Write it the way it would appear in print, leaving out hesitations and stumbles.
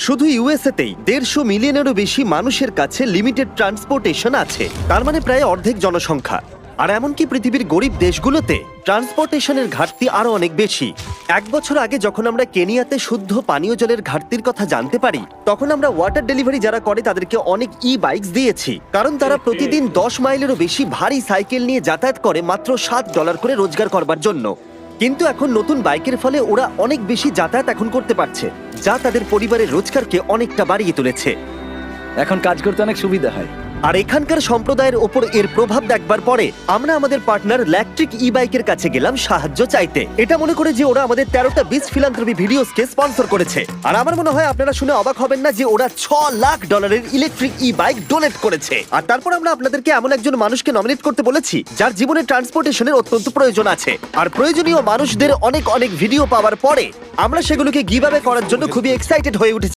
শুধু ইউএসএতেই 150 মিলিয়নেরও বেশি মানুষের কাছে লিমিটেড ট্রান্সপোর্টেশন আছে, তার মানে প্রায় অর্ধেক জনসংখ্যা। আর এমনকি পৃথিবীর গরিব দেশগুলোতে ট্রান্সপোর্টেশনের ঘাটতি আরো অনেক বেশি। 1 বছর আগে যখন আমরা কেনিয়াতে শুদ্ধ পানীয় জলের ঘাটতির কথা জানতে পারি, তখন আমরা ওয়াটার ডেলিভারি যারা করে তাদেরকে অনেক বাইকস দিয়েছি, কারণ তারা প্রতিদিন 10 মাইলেরও বেশি ভারী সাইকেল নিয়ে যাতায়াত করে মাত্র $7 করে রোজগার করবার জন্য। কিন্তু এখন নতুন বাইকের ফলে ওরা অনেক বেশি যাতায়াত এখন করতে পারছে, যা তাদের পরিবারের রোজগারকে অনেকটা বাড়িয়ে তুলেছে। এখন কাজ করতে অনেক সুবিধা হয়। আর এখানকার সম্প্রদায়ের ওপর এর প্রভাব দেখবার পরে আমরা আমাদের পার্টনার ইলেকট্রিক বাইকের কাছে গেলাম সাহায্য চাইতে, এটা মনে করে যে ওরা আমাদের 13টা বিচ ফিলান্থ্রপি ভিডিওসকে স্পন্সর করেছে। আর আমার মনে হয় আপনারা শুনে অবাক হবেন না যে ওরা $6 লাখ ইলেকট্রিক বাইক ডোনেট করেছে। আর তারপর আমরা আপনাদেরকে এমন একজন মানুষকে নমিনেট করতে বলেছি যার জীবনে ট্রান্সপোর্টেশনের অত্যন্ত প্রয়োজন আছে। আর প্রয়োজনীয় মানুষদের অনেক অনেক ভিডিও পাওয়ার পরে আমরা সেগুলোকে গিভঅ্যাওয়ে করার জন্য খুবই এক্সাইটেড হয়ে উঠেছি।